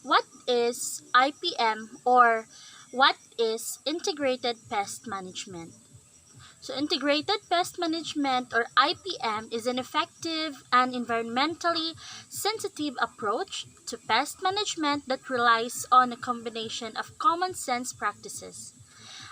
what is IPM, or what is Integrated Pest Management? So Integrated Pest Management, or IPM, is an effective and environmentally sensitive approach to pest management that relies on a combination of common sense practices.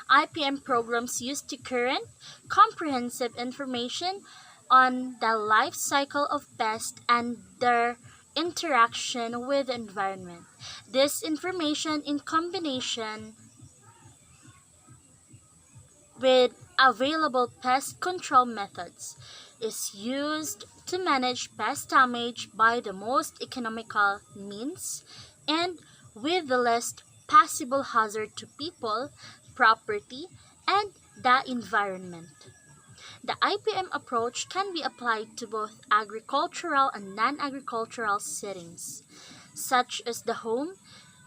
IPM programs use the current, comprehensive information on the life cycle of pests and their interaction with the environment. This information, in combination with available pest control methods, is used to manage pest damage by the most economical means and with the least possible hazard to people, property, and the environment. The IPM approach can be applied to both agricultural and non-agricultural settings, such as the home,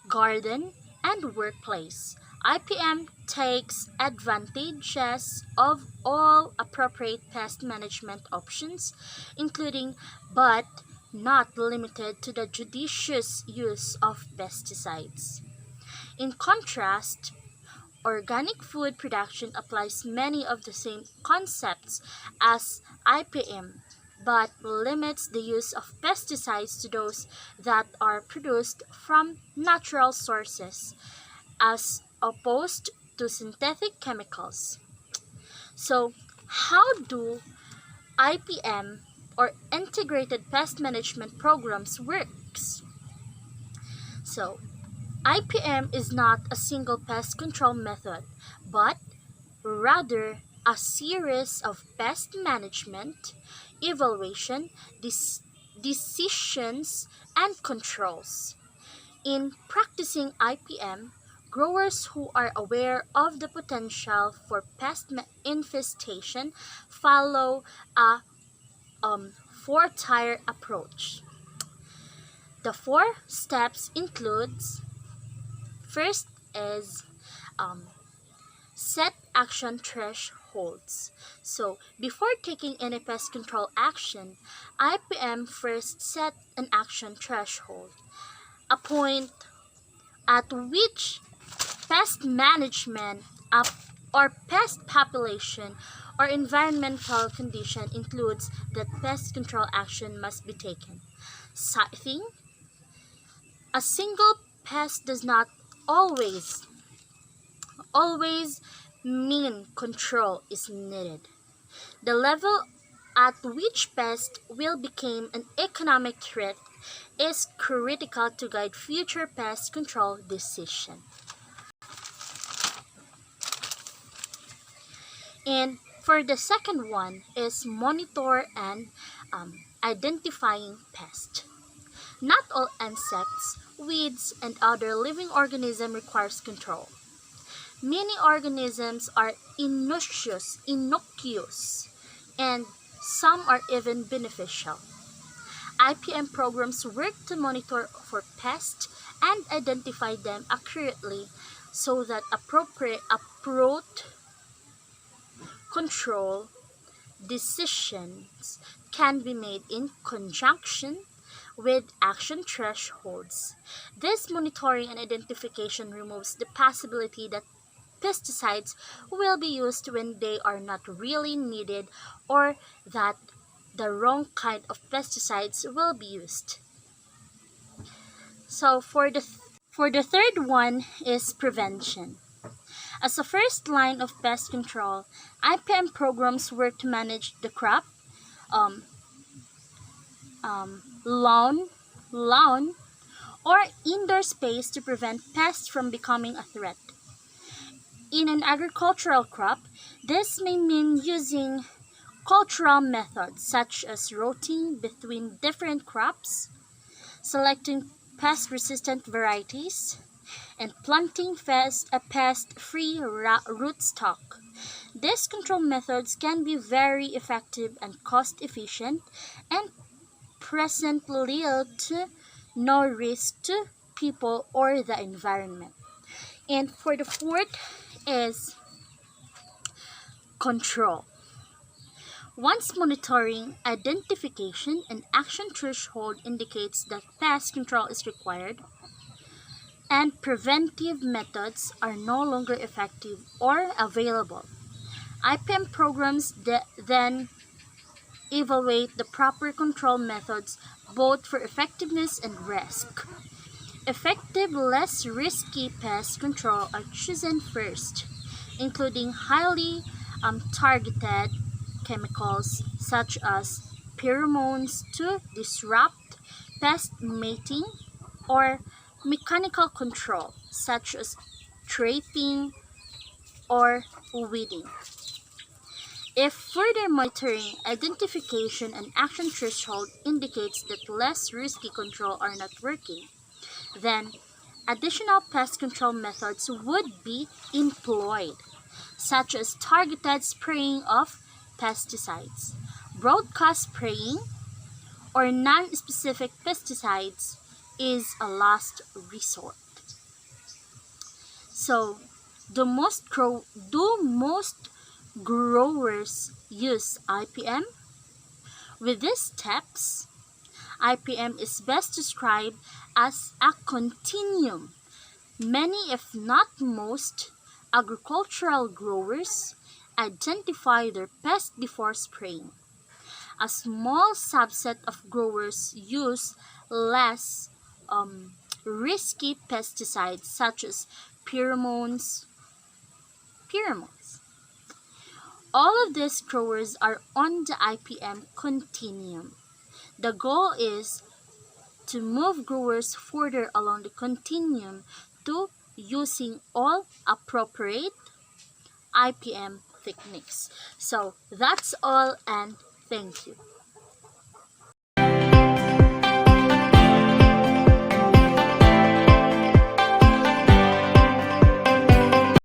garden, and workplace. IPM takes advantages of all appropriate pest management options, including but not limited to the judicious use of pesticides. In contrast, organic food production applies many of the same concepts as IPM, but limits the use of pesticides to those that are produced from natural sources, as opposed to synthetic chemicals. So, how do IPM, or Integrated Pest Management programs, works? So, IPM is not a single pest control method, but rather a series of pest management, evaluation, decisions, and controls. In practicing IPM, growers who are aware of the potential for pest infestation follow a four-tier approach. The 4 steps includes: first is set action thresholds. So, before taking any pest control action, IPM first set an action threshold, a point at which pest management or pest population or environmental condition includes that pest control action must be taken. Citing, a single pest does not always mean control is needed. The level at which pest will become an economic threat is critical to guide future pest control decisions. And for the second one is monitor and identifying pests. Not all insects, weeds, and other living organisms requires control. Many organisms are innocuous, and some are even beneficial. IPM programs work to monitor for pests and identify them accurately so that appropriate control decisions can be made in conjunction with action thresholds. This monitoring and identification removes the possibility that pesticides will be used when they are not really needed, or that the wrong kind of pesticides will be used. So for the third one is prevention. As a first line of pest control, IPM programs work to manage the crop, lawn, or indoor space to prevent pests from becoming a threat. In an agricultural crop, this may mean using cultural methods such as rotating between different crops, selecting pest-resistant varieties, and planting a pest-free rootstock. These control methods can be very effective and cost-efficient and present little to no risk to people or the environment. And for the fourth is control. Once monitoring, identification, and action threshold indicates that pest control is required and preventive methods are no longer effective or available. IPM programs then evaluate the proper control methods both for effectiveness and risk. Effective, less risky pest control are chosen first, including highly targeted chemicals such as pheromones to disrupt pest mating, or mechanical control such as trapping or weeding. If further monitoring, identification, and action threshold indicates that less risky control are not working, then additional pest control methods would be employed, such as targeted spraying of pesticides, broadcast spraying, or non-specific pesticides is a last resort. So, do most growers use IPM? With these steps, IPM is best described as a continuum. Many, if not most, agricultural growers identify their pest before spraying. A small subset of growers use less risky pesticides such as pheromones. Pheromones. All of these growers are on the IPM continuum. The goal is to move growers further along the continuum to using all appropriate IPM techniques. So that's all, and thank you.